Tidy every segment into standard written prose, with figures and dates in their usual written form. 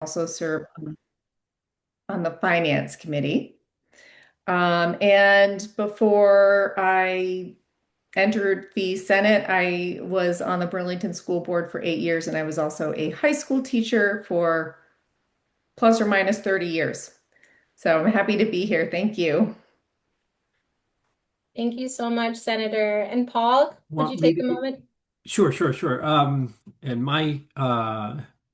also serve on the Finance Committee. And before I entered the Senate, I was on the Burlington School Board for 8 years, and I was also a high school teacher for plus or minus 30 years. So I'm happy to be here. Thank you. Thank you so much, Senator. And Paul, would you Want me take a to? moment? Sure, sure, sure. And my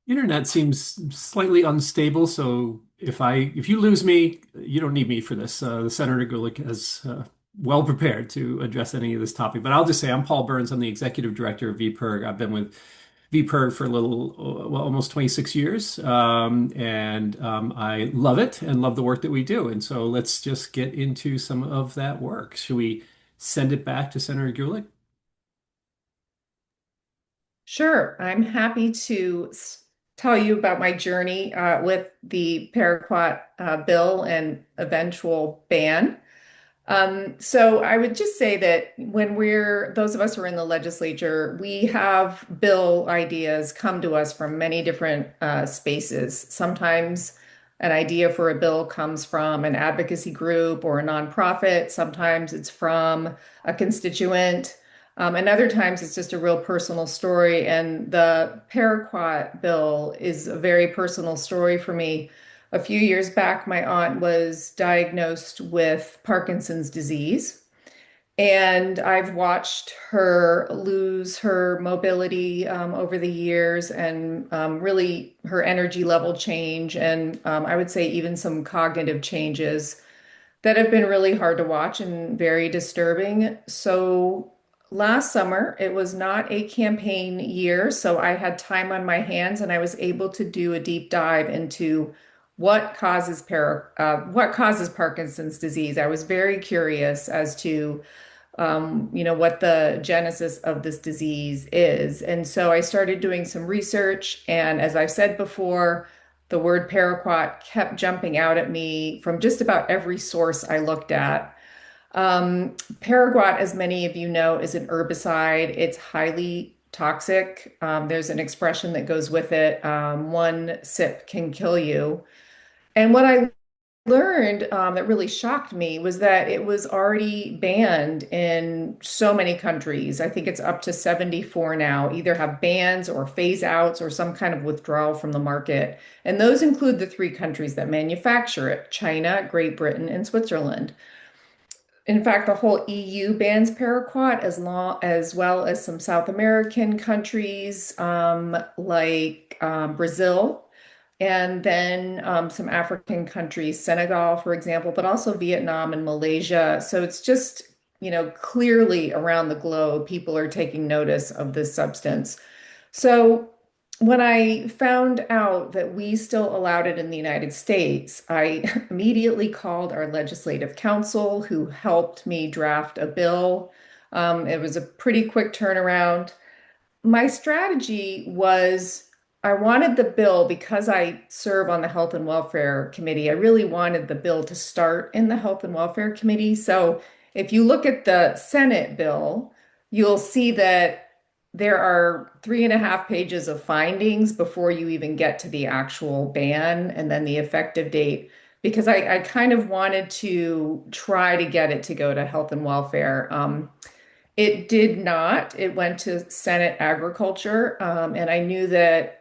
internet seems slightly unstable, so if you lose me, you don't need me for this. The Senator Gulick is well prepared to address any of this topic. But I'll just say I'm Paul Burns. I'm the executive director of VPIRG. I've been with VPIRG for a little, well, almost 26 years, and I love it and love the work that we do. And so let's just get into some of that work. Should we send it back to Senator Gulick? Sure, I'm happy to tell you about my journey with the paraquat bill and eventual ban. So I would just say that when those of us who are in the legislature, we have bill ideas come to us from many different spaces. Sometimes an idea for a bill comes from an advocacy group or a nonprofit. Sometimes it's from a constituent. And other times it's just a real personal story. And the paraquat bill is a very personal story for me. A few years back, my aunt was diagnosed with Parkinson's disease, and I've watched her lose her mobility over the years and really her energy level change, and I would say even some cognitive changes that have been really hard to watch and very disturbing. So last summer, it was not a campaign year, so I had time on my hands and I was able to do a deep dive into what causes Parkinson's disease. I was very curious as to what the genesis of this disease is. And so I started doing some research. And as I've said before, the word paraquat kept jumping out at me from just about every source I looked at. Paraquat, as many of you know, is an herbicide. It's highly toxic. There's an expression that goes with it. One sip can kill you. And what I learned that really shocked me was that it was already banned in so many countries. I think it's up to 74 now, either have bans or phase outs or some kind of withdrawal from the market. And those include the three countries that manufacture it: China, Great Britain, and Switzerland. In fact, the whole EU bans paraquat as well as some South American countries like Brazil, and then some African countries, Senegal, for example, but also Vietnam and Malaysia. So it's just, clearly around the globe, people are taking notice of this substance. So when I found out that we still allowed it in the United States, I immediately called our legislative counsel, who helped me draft a bill. It was a pretty quick turnaround. My strategy was I wanted the bill because I serve on the Health and Welfare Committee. I really wanted the bill to start in the Health and Welfare Committee. So if you look at the Senate bill, you'll see that there are 3.5 pages of findings before you even get to the actual ban and then the effective date. Because I kind of wanted to try to get it to go to Health and Welfare. It did not. It went to Senate Agriculture, and I knew that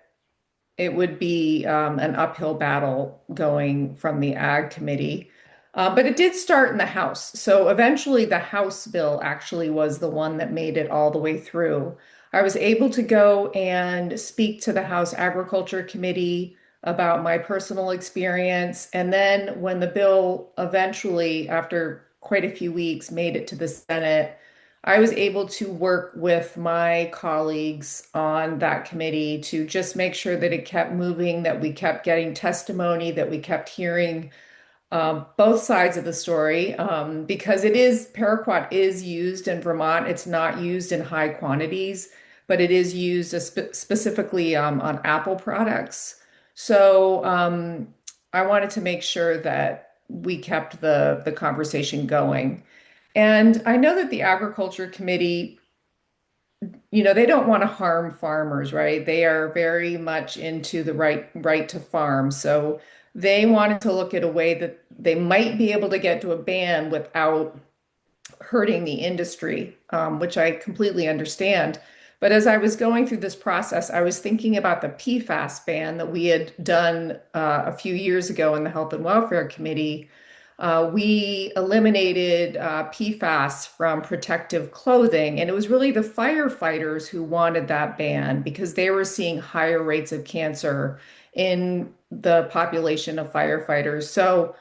it would be an uphill battle going from the Ag Committee. But it did start in the House. So eventually, the House bill actually was the one that made it all the way through. I was able to go and speak to the House Agriculture Committee about my personal experience. And then when the bill eventually, after quite a few weeks, made it to the Senate, I was able to work with my colleagues on that committee to just make sure that it kept moving, that we kept getting testimony, that we kept hearing both sides of the story, because paraquat is used in Vermont. It's not used in high quantities, but it is used specifically on apple products. So I wanted to make sure that we kept the conversation going. And I know that the Agriculture Committee they don't want to harm farmers, right? They are very much into the right to farm. So they wanted to look at a way that they might be able to get to a ban without hurting the industry, which I completely understand. But as I was going through this process, I was thinking about the PFAS ban that we had done a few years ago in the Health and Welfare Committee. We eliminated PFAS from protective clothing, and it was really the firefighters who wanted that ban because they were seeing higher rates of cancer in the population of firefighters. So,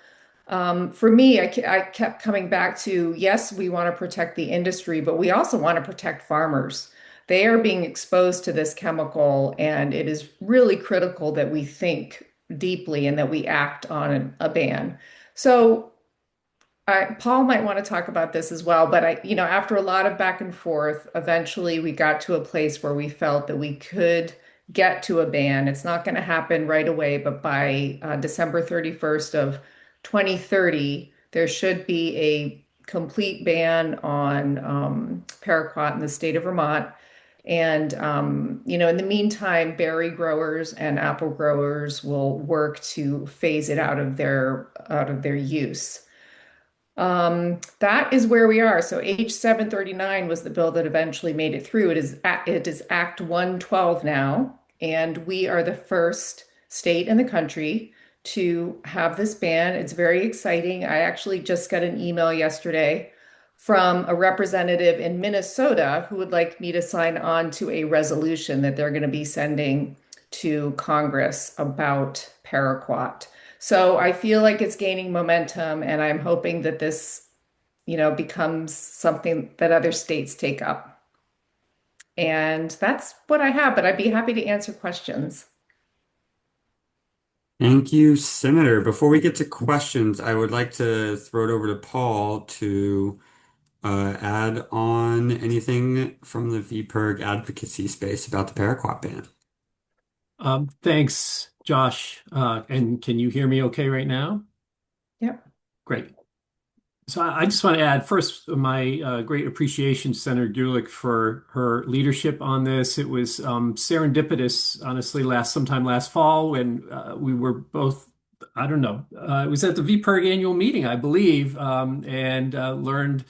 for me, I kept coming back to yes, we want to protect the industry, but we also want to protect farmers. They are being exposed to this chemical, and it is really critical that we think deeply and that we act on a ban. So, Paul might want to talk about this as well, but after a lot of back and forth, eventually we got to a place where we felt that we could get to a ban. It's not going to happen right away, but by December 31st of 2030, there should be a complete ban on paraquat in the state of Vermont. And in the meantime, berry growers and apple growers will work to phase it out of their use. That is where we are. So H 739 was the bill that eventually made it through. It is Act 112 now, and we are the first state in the country to have this ban. It's very exciting. I actually just got an email yesterday from a representative in Minnesota who would like me to sign on to a resolution that they're going to be sending to Congress about paraquat. So I feel like it's gaining momentum, and I'm hoping that this, becomes something that other states take up. And that's what I have, but I'd be happy to answer questions. Thank you, Senator. Before we get to questions, I would like to throw it over to Paul to add on anything from the VPIRG advocacy space about the paraquat ban. Thanks, Josh. And can you hear me okay right now? Yep. Great. So I just want to add first my great appreciation to Senator Gulick for her leadership on this. It was serendipitous, honestly, sometime last fall when we were both, I don't know, it was at the VPIRG annual meeting, I believe, and learned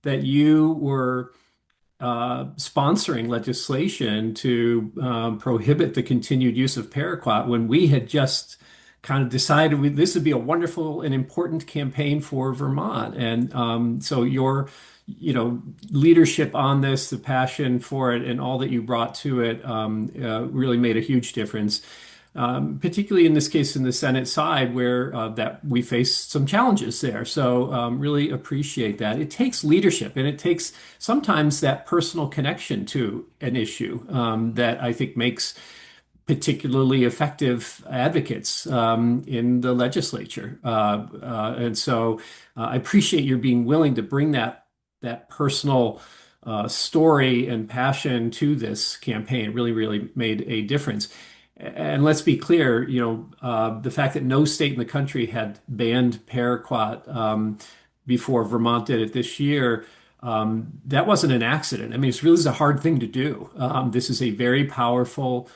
that you were sponsoring legislation to prohibit the continued use of paraquat when we had just kind of decided this would be a wonderful and important campaign for Vermont. And so your, leadership on this, the passion for it, and all that you brought to it really made a huge difference. Particularly in this case in the Senate side where that we face some challenges there. So really appreciate that. It takes leadership and it takes sometimes that personal connection to an issue that I think makes particularly effective advocates in the legislature. And so I appreciate your being willing to bring that personal story and passion to this campaign. It really, really made a difference. And let's be clear, the fact that no state in the country had banned paraquat before Vermont did it this year, that wasn't an accident. I mean, it's really a hard thing to do. This is a very powerful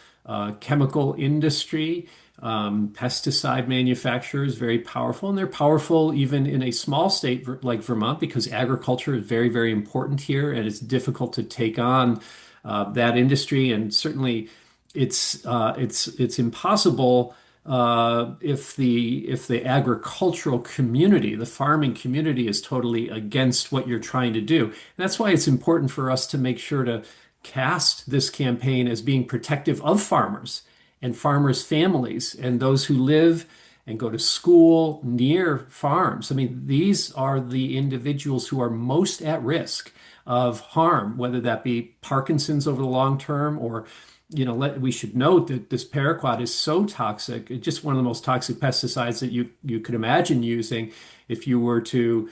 chemical industry. Pesticide manufacturers, very powerful, and they're powerful even in a small state like Vermont because agriculture is very, very important here, and it's difficult to take on that industry. And certainly, it's impossible if the agricultural community, the farming community, is totally against what you're trying to do. And that's why it's important for us to make sure to cast this campaign as being protective of farmers and farmers' families and those who live and go to school near farms. I mean, these are the individuals who are most at risk of harm, whether that be Parkinson's over the long term or we should note that this paraquat is so toxic. It's just one of the most toxic pesticides that you could imagine using if you were to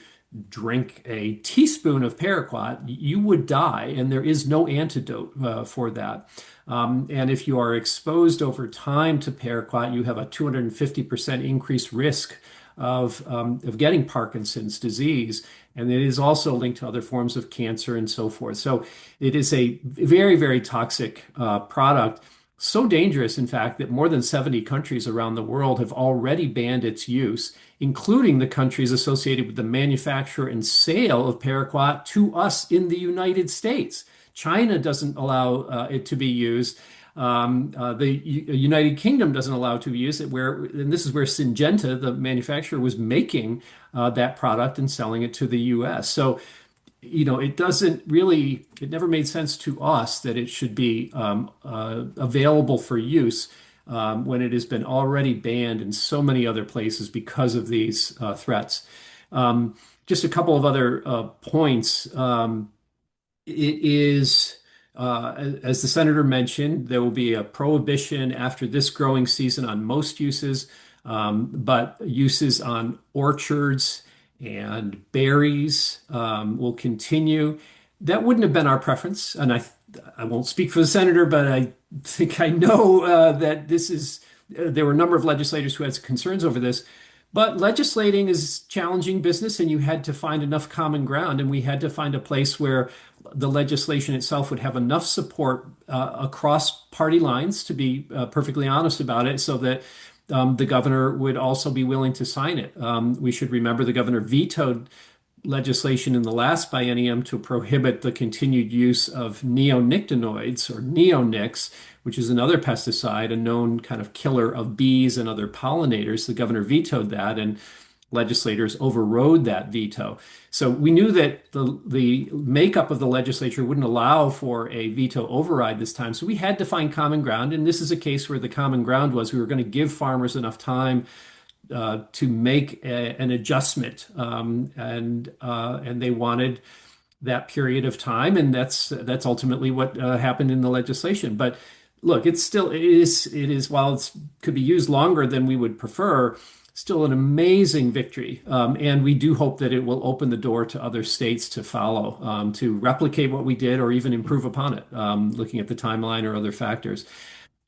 drink a teaspoon of paraquat, you would die, and there is no antidote for that. And if you are exposed over time to paraquat, you have a 250% increased risk of getting Parkinson's disease. And it is also linked to other forms of cancer and so forth. So it is a very, very toxic product. So dangerous, in fact, that more than 70 countries around the world have already banned its use, including the countries associated with the manufacture and sale of paraquat to us in the United States. China doesn't allow it to be used. The United Kingdom doesn't allow it to be used. And this is where Syngenta, the manufacturer, was making that product and selling it to the U.S. So it never made sense to us that it should be available for use when it has been already banned in so many other places because of these threats. Just a couple of other points. It is, as the senator mentioned, there will be a prohibition after this growing season on most uses, but uses on orchards and berries will continue. That wouldn't have been our preference, and I won't speak for the senator, but I think I know that there were a number of legislators who had concerns over this. But legislating is challenging business, and you had to find enough common ground, and we had to find a place where the legislation itself would have enough support across party lines, to be perfectly honest about it, so that the governor would also be willing to sign it. We should remember the governor vetoed legislation in the last biennium to prohibit the continued use of neonicotinoids, or neonics, which is another pesticide, a known kind of killer of bees and other pollinators. The governor vetoed that, and legislators overrode that veto. So we knew that the makeup of the legislature wouldn't allow for a veto override this time. So we had to find common ground. And this is a case where the common ground was we were going to give farmers enough time to make an adjustment, and they wanted that period of time, and that's ultimately what happened in the legislation. But look, it is while it could be used longer than we would prefer, still an amazing victory, and we do hope that it will open the door to other states to follow, to replicate what we did or even improve upon it, looking at the timeline or other factors.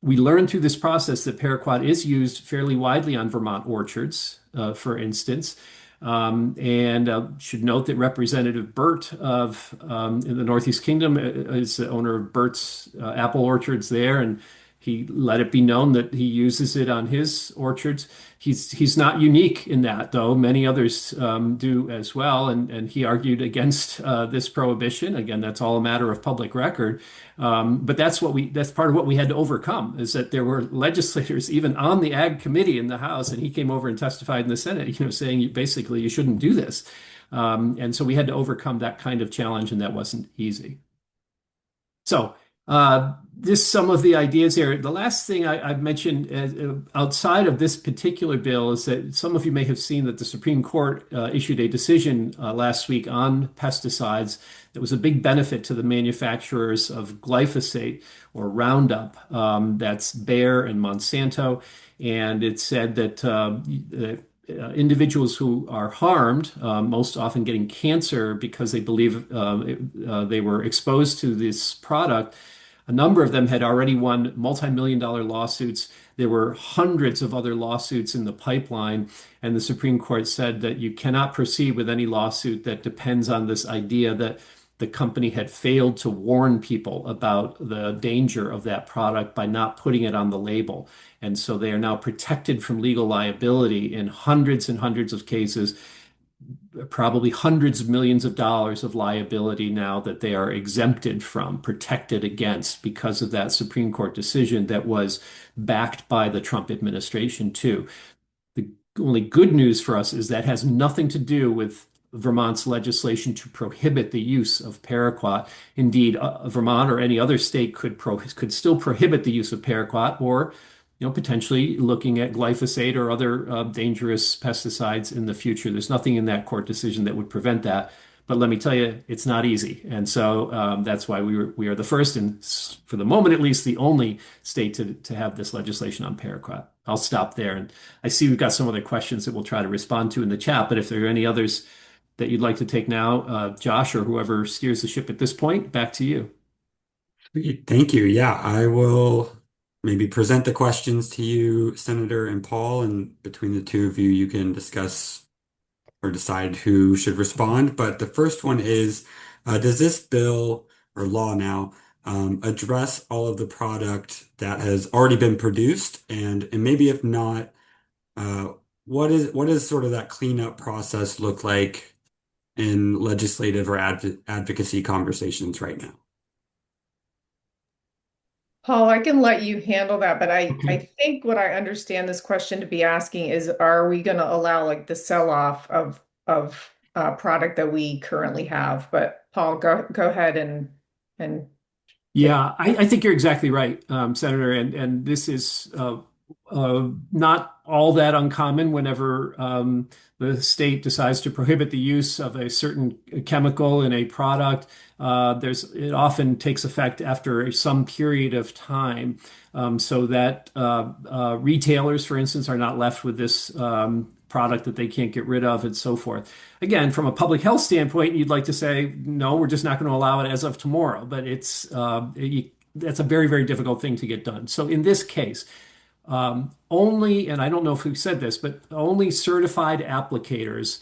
We learned through this process that paraquat is used fairly widely on Vermont orchards, for instance. And should note that Representative Burt in the Northeast Kingdom is the owner of Burt's apple orchards there, and he let it be known that he uses it on his orchards. He's not unique in that, though. Many others do as well, and he argued against this prohibition. Again, that's all a matter of public record. But that's part of what we had to overcome, is that there were legislators even on the Ag Committee in the House, and he came over and testified in the Senate, saying basically you shouldn't do this. And so we had to overcome that kind of challenge, and that wasn't easy. So, just some of the ideas here. The last thing I've mentioned outside of this particular bill is that some of you may have seen that the Supreme Court issued a decision last week on pesticides that was a big benefit to the manufacturers of glyphosate or Roundup. That's Bayer and Monsanto. And it said that individuals who are harmed, most often getting cancer because they believe they were exposed to this product. A number of them had already won multi-million-dollar lawsuits. There were hundreds of other lawsuits in the pipeline, and the Supreme Court said that you cannot proceed with any lawsuit that depends on this idea that the company had failed to warn people about the danger of that product by not putting it on the label. And so they are now protected from legal liability in hundreds and hundreds of cases, probably hundreds of millions of dollars of liability now that they are exempted from, protected against, because of that Supreme Court decision that was backed by the Trump administration, too. The only good news for us is that has nothing to do with Vermont's legislation to prohibit the use of paraquat. Indeed, Vermont or any other state could still prohibit the use of paraquat, or potentially looking at glyphosate or other dangerous pesticides in the future. There's nothing in that court decision that would prevent that. But let me tell you, it's not easy. And so that's why we are the first, and for the moment at least, the only state to have this legislation on paraquat. I'll stop there. And I see we've got some other questions that we'll try to respond to in the chat. But if there are any others that you'd like to take now. Josh, or whoever steers the ship at this point, back to you. Sweet. Thank you. Yeah, I will maybe present the questions to you, Senator and Paul, and between the two of you, you can discuss or decide who should respond. But the first one is, does this bill or law now address all of the product that has already been produced? And maybe if not, uh, what is sort of that cleanup process look like in legislative or advocacy conversations right now? Paul, I can let you handle that, but I Okay. think what I understand this question to be asking is, are we going to allow like the sell-off of product that we currently have? But Paul, go ahead and take. Yeah, I think you're exactly right, Senator, and this is not all that uncommon whenever the state decides to prohibit the use of a certain chemical in a product. It often takes effect after some period of time, so that retailers, for instance, are not left with this product that they can't get rid of, and so forth. Again, from a public health standpoint, you'd like to say, no, we're just not going to allow it as of tomorrow. But that's a very, very difficult thing to get done. So in this case, only, and I don't know if we've said this, but only certified applicators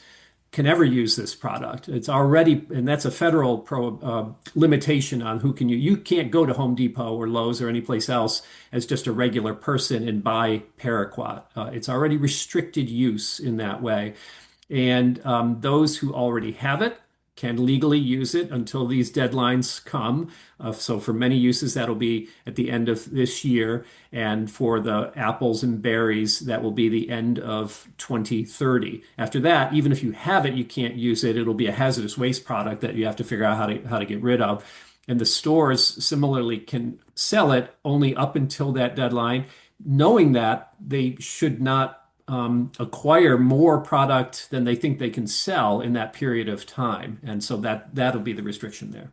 can ever use this product. It's already, and that's a federal limitation on who can use. You can't go to Home Depot or Lowe's or any place else as just a regular person and buy paraquat. It's already restricted use in that way. And those who already have it can legally use it until these deadlines come. So for many uses, that'll be at the end of this year. And for the apples and berries, that will be the end of 2030. After that, even if you have it, you can't use it. It'll be a hazardous waste product that you have to figure out how to get rid of. And the stores similarly can sell it only up until that deadline, knowing that they should not acquire more product than they think they can sell in that period of time. And so that'll be the restriction there.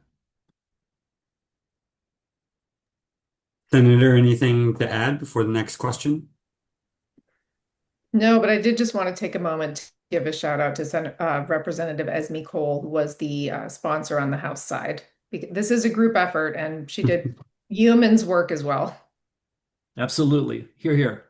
Senator, anything to add before the next question? No, but I did just want to take a moment to give a shout out to Representative Esme Cole, who was the sponsor on the House side. This is a group effort, and she did humans work as well. Absolutely. Here, here.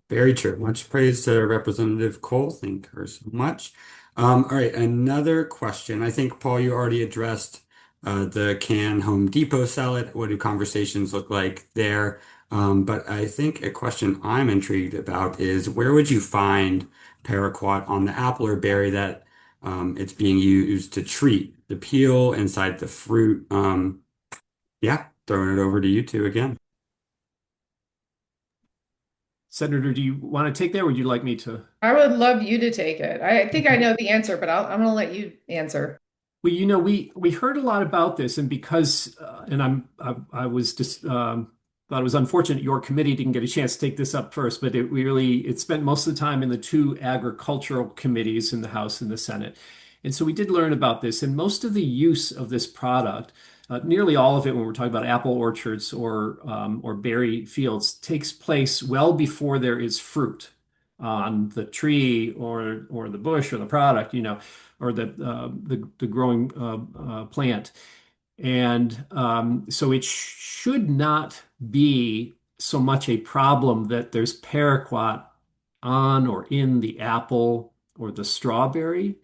Very true. Much praise to Representative Cole. Thank her so much. All right, another question. I think, Paul, you already addressed the can Home Depot sell it? What do conversations look like there? But I think a question I'm intrigued about is where would you find paraquat on the apple or berry that it's being used to treat the peel inside the fruit? Yeah, throwing it over to you two again. Senator, do you want to take that, or would you like me to? I would love you to take it. I think I know the answer, but I'm going to let you answer. Well, we heard a lot about this, and because and I was just thought it was unfortunate your committee didn't get a chance to take this up first, but it spent most of the time in the two agricultural committees in the House and the Senate, and so we did learn about this, and most of the use of this product, nearly all of it when we're talking about apple orchards or berry fields, takes place well before there is fruit on the tree or the bush or the product, or the growing plant. And so it should not be so much a problem that there's paraquat on or in the apple or the strawberry.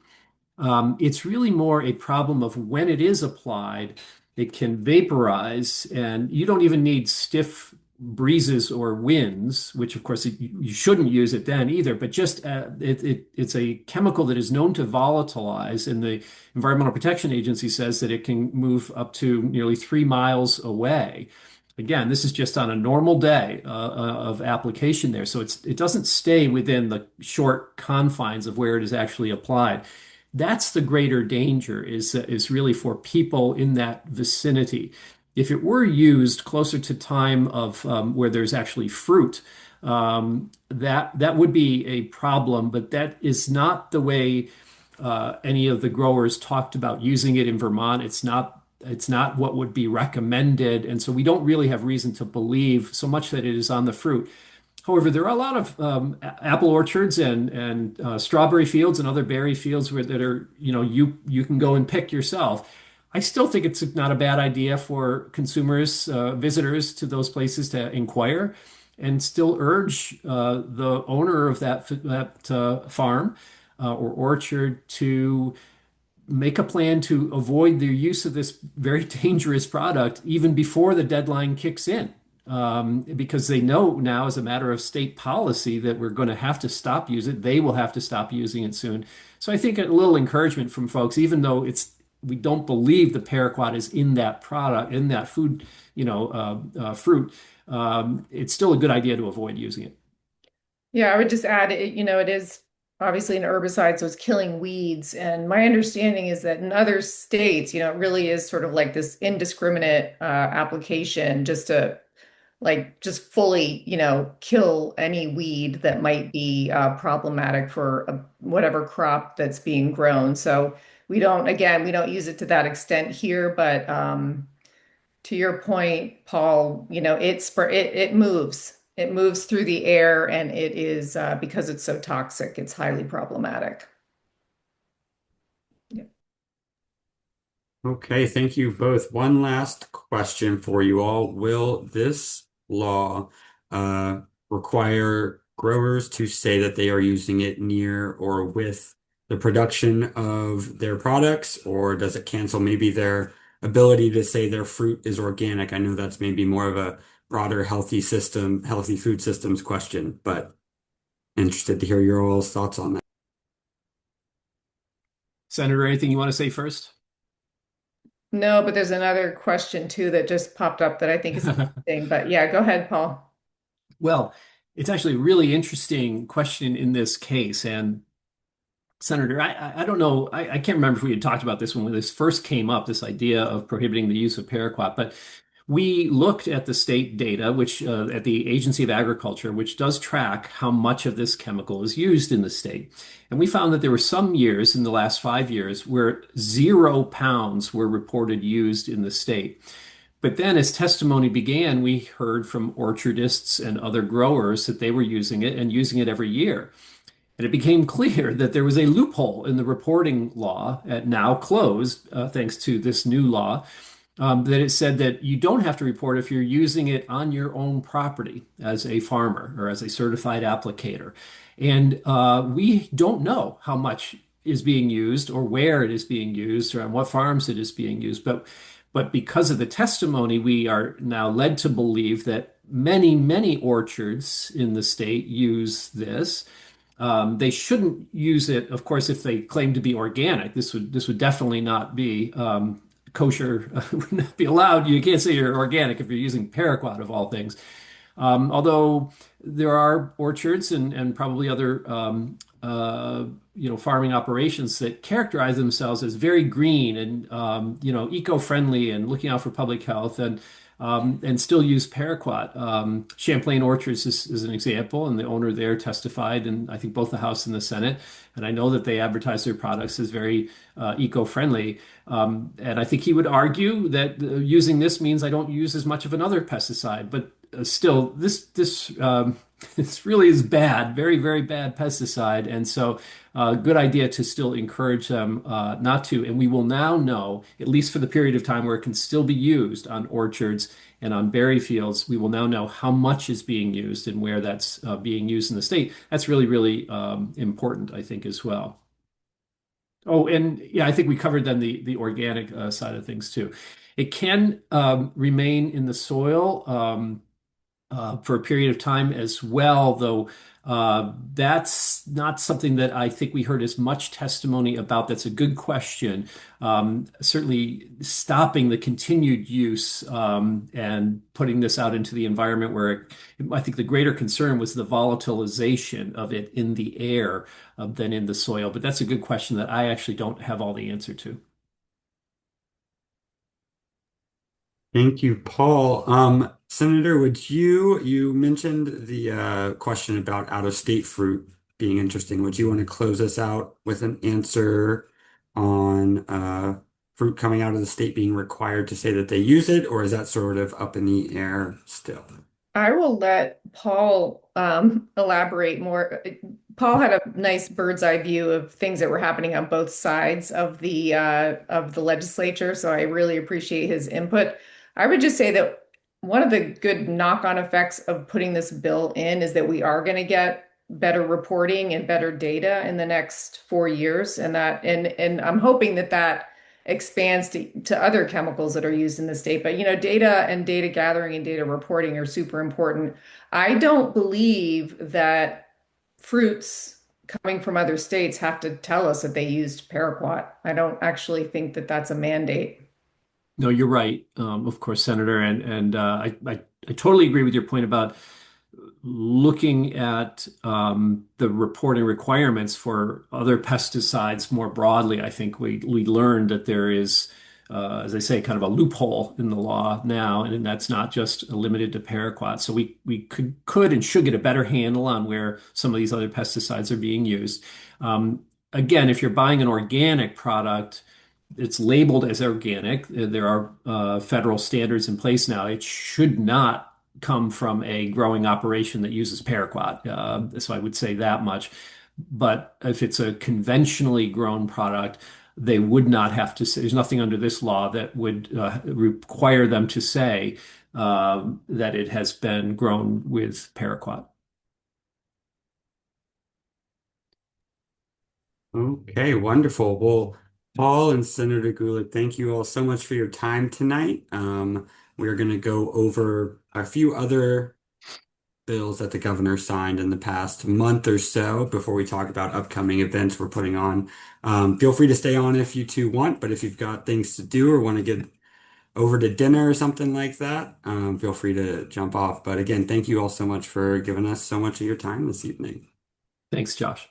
It's really more a problem of when it is applied, it can vaporize, and you don't even need stiff breezes or winds, which of course you shouldn't use it then either. But just it's a chemical that is known to volatilize, and the Environmental Protection Agency says that it can move up to nearly 3 miles away. Again, this is just on a normal day of application there. So it doesn't stay within the short confines of where it is actually applied. That's the greater danger is really for people in that vicinity. If it were used closer to time of where there's actually fruit, that would be a problem, but that is not the way any of the growers talked about using it in Vermont. It's not what would be recommended, and so we don't really have reason to believe so much that it is on the fruit. However, there are a lot of apple orchards and strawberry fields and other berry fields that are, you can go and pick yourself. I still think it's not a bad idea for consumers, visitors to those places to inquire and still urge the owner of that farm or orchard to make a plan to avoid the use of this very dangerous product even before the deadline kicks in. Because they know now, as a matter of state policy, that we're going to have to stop using it. They will have to stop using it soon. So I think a little encouragement from folks, even though we don't believe the paraquat is in that product, in that food, fruit. It's still a good idea to avoid using it. Yeah, I would just add it, it is obviously an herbicide, so it's killing weeds. And my understanding is that in other states, it really is sort of like this indiscriminate application just to just fully, kill any weed that might be problematic for whatever crop that's being grown. So again, we don't use it to that extent here, but to your point, Paul, it moves. It moves through the air, and it is because it's so toxic, it's highly problematic. Yeah. Okay, thank you both. One last question for you all. Will this law require growers to say that they are using it near or with the production of their products, or does it cancel maybe their ability to say their fruit is organic? I know that's maybe more of a broader healthy food systems question, but interested to hear your all's thoughts on that. Senator, anything you want to say first? No, but there's another question too that just popped up that I think is interesting. But yeah, go ahead, Paul. Well, it's actually a really interesting question in this case. And Senator, I don't know, I can't remember if we had talked about this when this first came up, this idea of prohibiting the use of paraquat, but we looked at the state data, which at the Agency of Agriculture, which does track how much of this chemical is used in the state. And we found that there were some years in the last 5 years where 0 pounds were reported used in the state. But then, as testimony began, we heard from orchardists and other growers that they were using it and using it every year. And it became clear that there was a loophole in the reporting law, now closed, thanks to this new law, that it said that you don't have to report if you're using it on your own property as a farmer or as a certified applicator. And we don't know how much is being used or where it is being used or on what farms it is being used. But because of the testimony, we are now led to believe that many, many orchards in the state use this. They shouldn't use it, of course, if they claim to be organic. This would definitely not be kosher. Would not be allowed. You can't say you're organic if you're using paraquat of all things. Although there are orchards and probably other farming operations that characterize themselves as very green and eco-friendly and looking out for public health and still use paraquat. Champlain Orchards is an example, and the owner there testified in I think both the House and the Senate. And I know that they advertise their products as very eco-friendly. And I think he would argue that using this means I don't use as much of another pesticide. But still, this really is bad, very, very bad pesticide. And so, good idea to still encourage them not to. And we will now know, at least for the period of time where it can still be used on orchards and on berry fields, we will now know how much is being used and where that's being used in the state. That's really, really important, I think, as well. Oh, and yeah, I think we covered then the organic side of things too. It can remain in the soil. For a period of time as well, though that's not something that I think we heard as much testimony about. That's a good question. Certainly, stopping the continued use and putting this out into the environment I think the greater concern was the volatilization of it in the air than in the soil. But that's a good question that I actually don't have all the answer to. Thank you, Paul. Senator, you mentioned the question about out-of-state fruit being interesting. Would you want to close us out with an answer on fruit coming out of the state being required to say that they use it, or is that sort of up in the air still? I will let Paul elaborate more. Paul had a nice bird's eye view of things that were happening on both sides of the legislature, so I really appreciate his input. I would just say that one of the good knock-on effects of putting this bill in is that we are going to get better reporting and better data in the next 4 years, and I'm hoping that that expands to other chemicals that are used in the state. But data and data gathering and data reporting are super important. I don't believe that fruits coming from other states have to tell us that they used paraquat. I don't actually think that that's a mandate. No, you're right. Of course, Senator, and I totally agree with your point about looking at the reporting requirements for other pesticides more broadly. I think we learned that there is, as I say, kind of a loophole in the law now, and that's not just limited to paraquat. So we could and should get a better handle on where some of these other pesticides are being used. Again, if you're buying an organic product, it's labeled as organic. There are federal standards in place now. It should not come from a growing operation that uses paraquat. So I would say that much. But if it's a conventionally grown product, they would not have to say, there's nothing under this law that would require them to say that it has been grown with paraquat. Okay, wonderful. Well, Paul and Senator Gulick, thank you all so much for your time tonight. We're going to go over a few other bills that the governor signed in the past month or so before we talk about upcoming events we're putting on. Feel free to stay on if you two want, but if you've got things to do or want to get over to dinner or something like that, feel free to jump off. But again, thank you all so much for giving us so much of your time this evening. Thanks, Josh.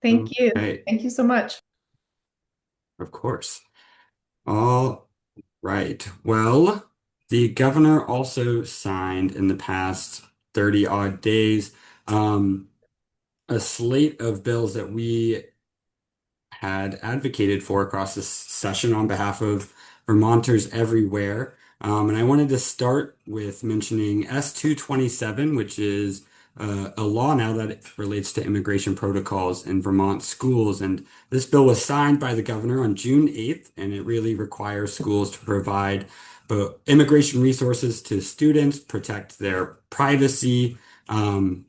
Thank you. Okay, Thank you so much. of course. All right. Well, the governor also signed in the past 30 odd days a slate of bills that we had advocated for across this session on behalf of Vermonters everywhere. And I wanted to start with mentioning S-227, which is a law now that it relates to immigration protocols in Vermont schools. And this bill was signed by the governor on June 8th, and it really requires schools to provide immigration resources to students, protect their privacy,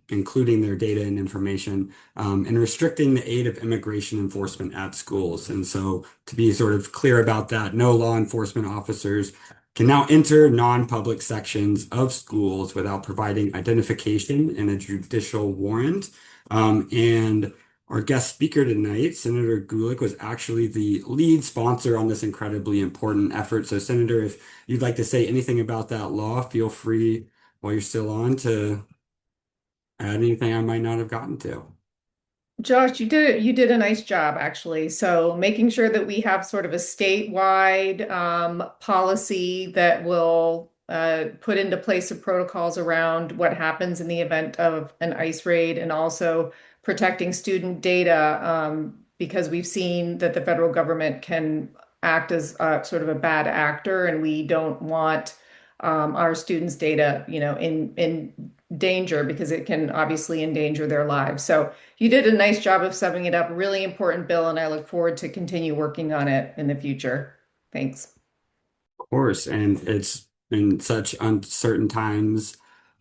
including their data and information, and restricting the aid of immigration enforcement at schools. And so, to be sort of clear about that, no law enforcement officers can now enter non-public sections of schools without providing identification and a judicial warrant. And our guest speaker tonight, Senator Gulick, was actually the lead sponsor on this incredibly important effort. So, Senator, if you'd like to say anything about that law, feel free while you're still on to add anything I might not have gotten to. Josh, you did a nice job actually. So making sure that we have sort of a statewide policy that will put into place the protocols around what happens in the event of an ICE raid, and also protecting student data, because we've seen that the federal government can act as sort of a bad actor, and we don't want our students' data, in danger, because it can obviously endanger their lives. So you did a nice job of summing it up. Really important bill, and I look forward to continue working on it in the future. Thanks. Of course, and it's in such uncertain times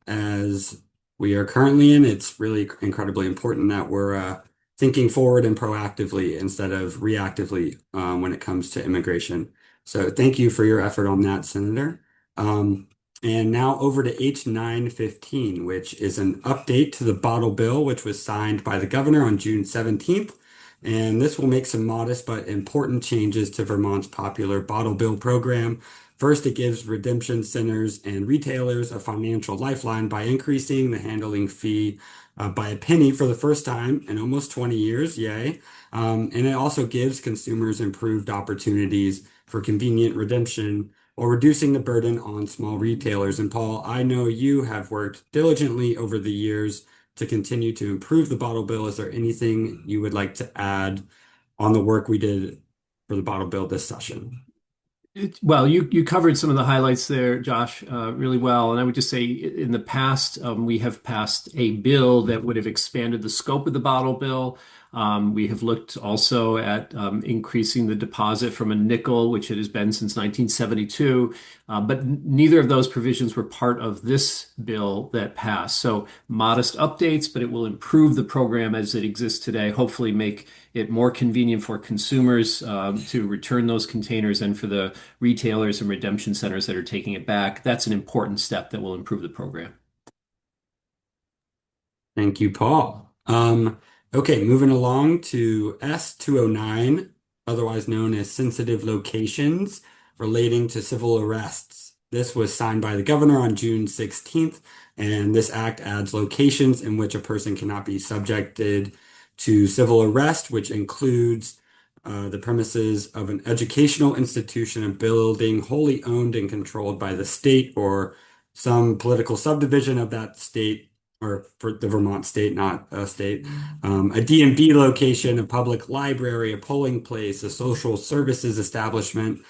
as we are currently in, it's really incredibly important that we're thinking forward and proactively instead of reactively when it comes to immigration. So thank you for your effort on that, Senator. Um, and now over to H 915, which is an update to the bottle bill, which was signed by the governor on June 17th. And this will make some modest but important changes to Vermont's popular bottle bill program. First, it gives redemption centers and retailers a financial lifeline by increasing the handling fee by a penny for the first time in almost 20 years. Yay. And it also gives consumers improved opportunities for convenient redemption while reducing the burden on small retailers. And Paul, I know you have worked diligently over the years to continue to improve the bottle bill. Is there anything you would like to add on the work we did for the bottle bill this session? Well, you covered some of the highlights there, Josh, really well. And I would just say in the past, we have passed a bill that would have expanded the scope of the bottle bill. We have looked also at increasing the deposit from a nickel, which it has been since 1972. But neither of those provisions were part of this bill that passed. So modest updates, but it will improve the program as it exists today, hopefully make it more convenient for consumers to return those containers and for the retailers and redemption centers that are taking it back. That's an important step that will improve the program. Thank you, Paul. Okay, moving along to S209, otherwise known as sensitive locations relating to civil arrests. This was signed by the governor on June 16th, and this act adds locations in which a person cannot be subjected to civil arrest, which includes the premises of an educational institution, a building wholly owned and controlled by the state or some political subdivision of that state, or for the Vermont state, not a state, a DMV location, a public library, a polling place, a social services establishment,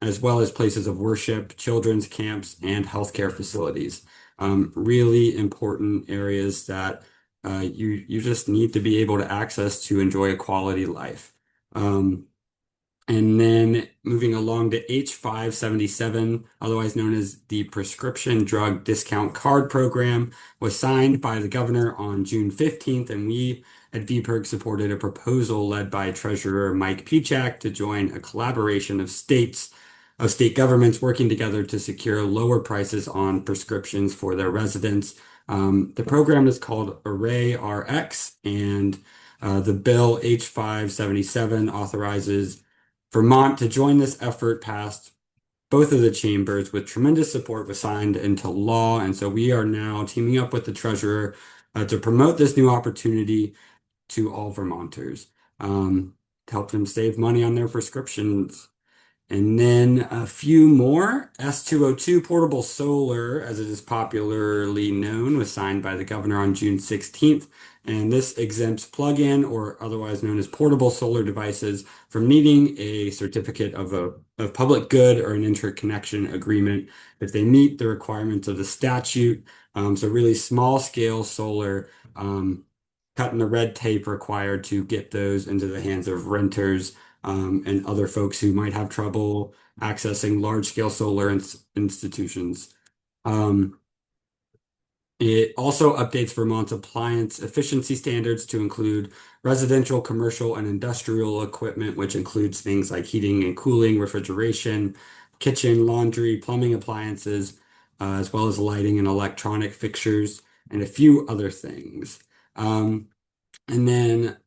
as well as places of worship, children's camps, and healthcare facilities. Really important areas that you just need to be able to access to enjoy a quality life. And then moving along to H577, otherwise known as the Prescription Drug Discount Card Program, was signed by the governor on June 15th, and we at VPIRG supported a proposal led by Treasurer Mike Pichak to join a collaboration of state governments working together to secure lower prices on prescriptions for their residents. The program is called Array RX, and the bill H577 authorizes Vermont to join this effort. Passed both of the chambers with tremendous support, was signed into law. And so we are now teaming up with the treasurer to promote this new opportunity to all Vermonters, to help them save money on their prescriptions. And then a few more. S202 portable solar, as it is popularly known, was signed by the governor on June 16th. And this exempts plug-in, or otherwise known as portable solar devices, from needing a certificate of public good or an interconnection agreement if they meet the requirements of the statute. So really small scale solar, cutting the red tape required to get those into the hands of renters, and other folks who might have trouble accessing large-scale solar institutions. It also updates Vermont's appliance efficiency standards to include residential, commercial, and industrial equipment, which includes things like heating and cooling, refrigeration, kitchen, laundry, plumbing appliances, as well as lighting and electronic fixtures, and a few other things. And then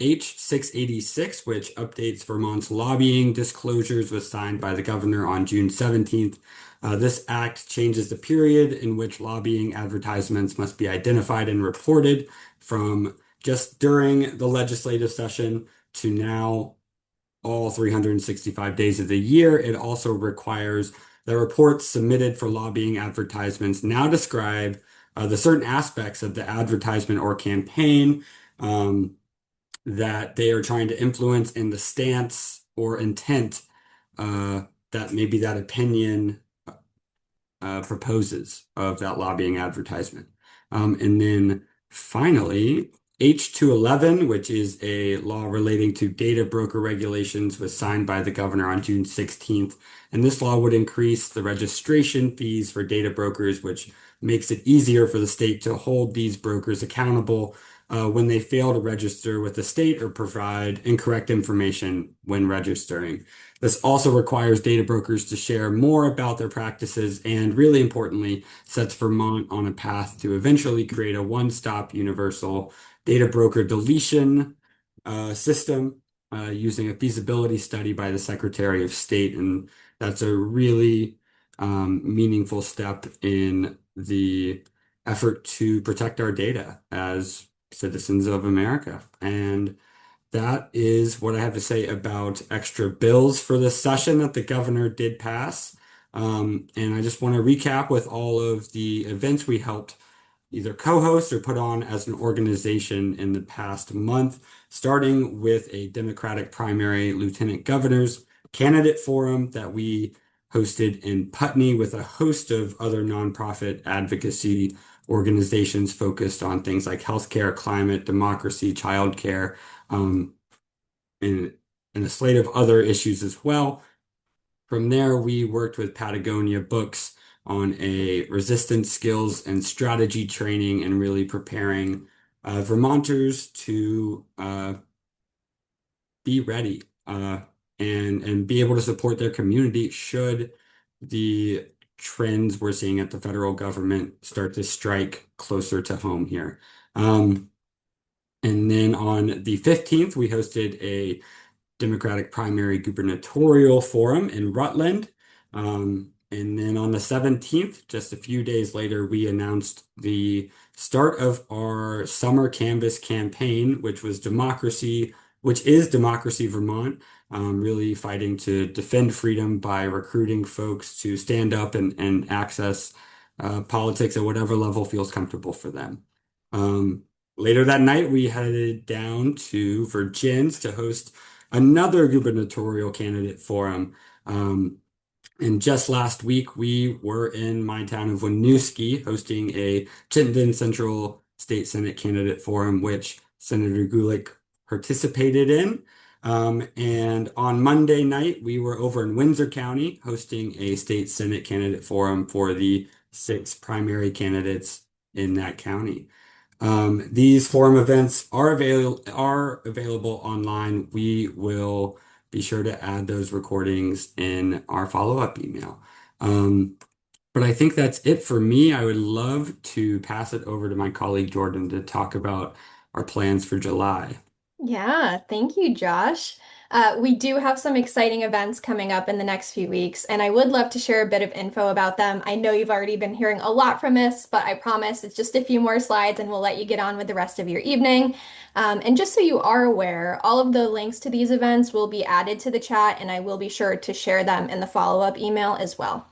H686, which updates Vermont's lobbying disclosures, was signed by the governor on June 17th. This act changes the period in which lobbying advertisements must be identified and reported from just during the legislative session to now all 365 days of the year. It also requires the reports submitted for lobbying advertisements now describe the certain aspects of the advertisement or campaign that they are trying to influence, and the stance or intent that maybe that opinion proposes of that lobbying advertisement. And then finally, H211, which is a law relating to data broker regulations, was signed by the governor on June 16th. And this law would increase the registration fees for data brokers, which makes it easier for the state to hold these brokers accountable when they fail to register with the state or provide incorrect information when registering. This also requires data brokers to share more about their practices and, really importantly, sets Vermont on a path to eventually create a one-stop universal data broker deletion system using a feasibility study by the Secretary of State. And that's a really meaningful step in the effort to protect our data as citizens of America. And that is what I have to say about extra bills for this session that the governor did pass. And I just want to recap with all of the events we helped either co-host or put on as an organization in the past month, starting with a Democratic primary lieutenant governors candidate forum that we hosted in Putney with a host of other nonprofit advocacy organizations focused on things like healthcare, climate, democracy, childcare, um, and, and a slate of other issues as well. From there, we worked with Patagonia Books on a resistance skills and strategy training and really preparing Vermonters to be ready and be able to support their community should the trends we're seeing at the federal government start to strike closer to home here. And then on the 15th, we hosted a Democratic primary gubernatorial forum in Rutland. And then on the 17th, just a few days later, we announced the start of our summer canvas campaign, which is Democracy Vermont, really fighting to defend freedom by recruiting folks to stand up and access politics at whatever level feels comfortable for them. Later that night, we headed down to Virgins to host another gubernatorial candidate forum. And just last week, we were in my town of Winooski hosting a Chittenden Central State Senate candidate forum, which Senator Gulick participated in. And on Monday night, we were over in Windsor County hosting a state Senate candidate forum for the 6 primary candidates in that county. These forum events are available online. We will be sure to add those recordings in our follow-up email. But I think that's it for me. I would love to pass it over to my colleague Jordan to talk about our plans for July. Yeah, thank you, Josh. We do have some exciting events coming up in the next few weeks, and I would love to share a bit of info about them. I know you've already been hearing a lot from us, but I promise it's just a few more slides and we'll let you get on with the rest of your evening. And just so you are aware, all of the links to these events will be added to the chat, and I will be sure to share them in the follow-up email as well.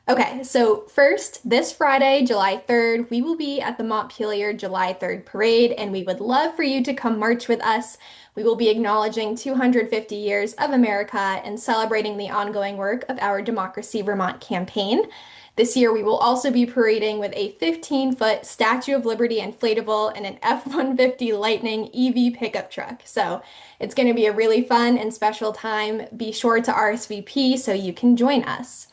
Okay, so first, this Friday, July 3rd, we will be at the Montpelier July 3rd Parade, and we would love for you to come march with us. We will be acknowledging 250 years of America and celebrating the ongoing work of our Democracy Vermont campaign. This year, we will also be parading with a 15-foot Statue of Liberty inflatable and an F-150 Lightning EV pickup truck. So it's going to be a really fun and special time. Be sure to RSVP so you can join us.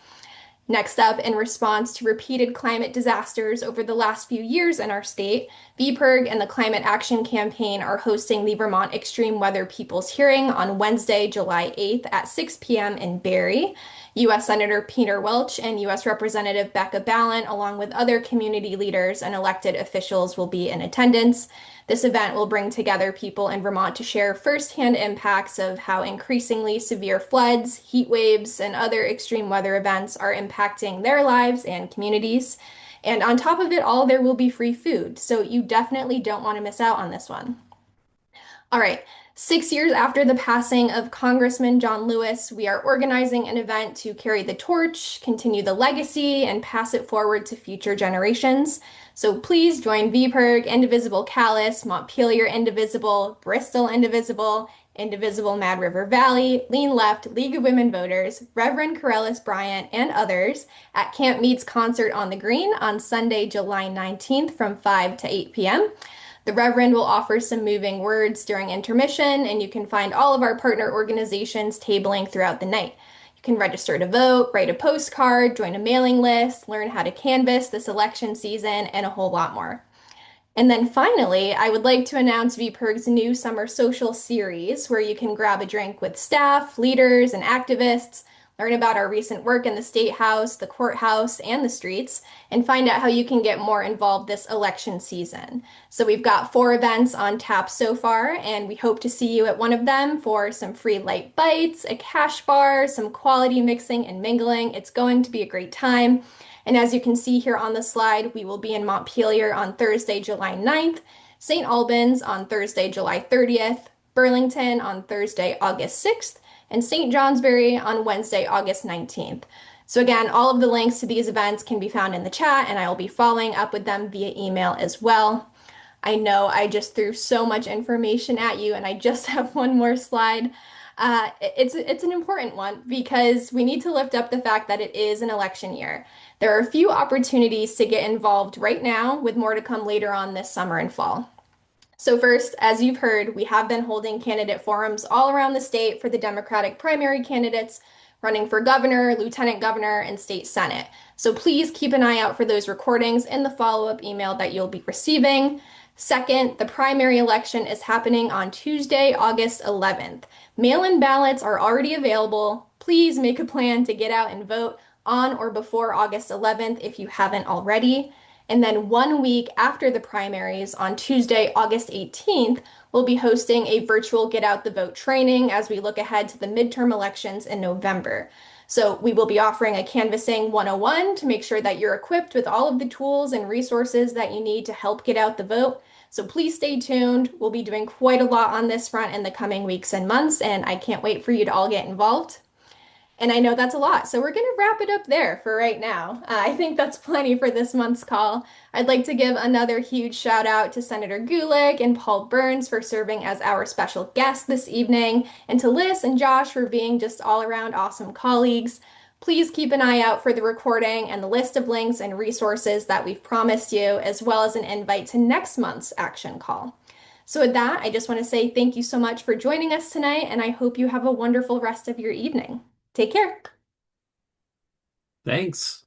Next up, in response to repeated climate disasters over the last few years in our state, VPIRG and the Climate Action Campaign are hosting the Vermont Extreme Weather People's Hearing on Wednesday, July 8th at 6 p.m. in Barrie. U.S. Senator Peter Welch and U.S. Representative Becca Balint, along with other community leaders and elected officials, will be in attendance. This event will bring together people in Vermont to share firsthand impacts of how increasingly severe floods, heat waves, and other extreme weather events are impacting their lives and communities. And on top of it all, there will be free food, so you definitely don't want to miss out on this one. All right, 6 years after the passing of Congressman John Lewis, we are organizing an event to carry the torch, continue the legacy, and pass it forward to future generations. So please join VPIRG, Indivisible Callus, Montpelier Indivisible, Bristol Indivisible, Indivisible Mad River Valley, Lean Left, League of Women Voters, Reverend Corellis Bryant, and others at Camp Meets Concert on the Green on Sunday, July 19th from 5 to 8 p.m. The Reverend will offer some moving words during intermission, and you can find all of our partner organizations tabling throughout the night. You can register to vote, write a postcard, join a mailing list, learn how to canvass this election season, and a whole lot more. And then finally, I would like to announce VPIRG's new summer social series where you can grab a drink with staff, leaders, and activists, learn about our recent work in the State House, the courthouse, and the streets, and find out how you can get more involved this election season. So we've got 4 events on tap so far, and we hope to see you at one of them for some free light bites, a cash bar, some quality mixing and mingling. It's going to be a great time. And as you can see here on the slide, we will be in Montpelier on Thursday, July 9th, St. Albans on Thursday, July 30th, Burlington on Thursday, August 6th, and St. Johnsbury on Wednesday, August 19th. So again, all of the links to these events can be found in the chat, and I will be following up with them via email as well. I know I just threw so much information at you, and I just have one more slide. It's an important one because we need to lift up the fact that it is an election year. There are a few opportunities to get involved right now, with more to come later on this summer and fall. So first, as you've heard, we have been holding candidate forums all around the state for the Democratic primary candidates running for governor, lieutenant governor, and state senate. So please keep an eye out for those recordings in the follow-up email that you'll be receiving. Second, the primary election is happening on Tuesday, August 11th. Mail-in ballots are already available. Please make a plan to get out and vote on or before August 11th if you haven't already. And then 1 week after the primaries, on Tuesday, August 18th, we'll be hosting a virtual Get Out the Vote training as we look ahead to the midterm elections in November. So we will be offering a canvassing 101 to make sure that you're equipped with all of the tools and resources that you need to help get out the vote. So please stay tuned. We'll be doing quite a lot on this front in the coming weeks and months, and I can't wait for you to all get involved. And I know that's a lot, so we're going to wrap it up there for right now. I think that's plenty for this month's call. I'd like to give another huge shout out to Senator Gulick and Paul Burns for serving as our special guests this evening, and to Liz and Josh for being just all around awesome colleagues. Please keep an eye out for the recording and the list of links and resources that we've promised you, as well as an invite to next month's action call. So, with that, I just want to say thank you so much for joining us tonight, and I hope you have a wonderful rest of your evening. Take care. Thanks.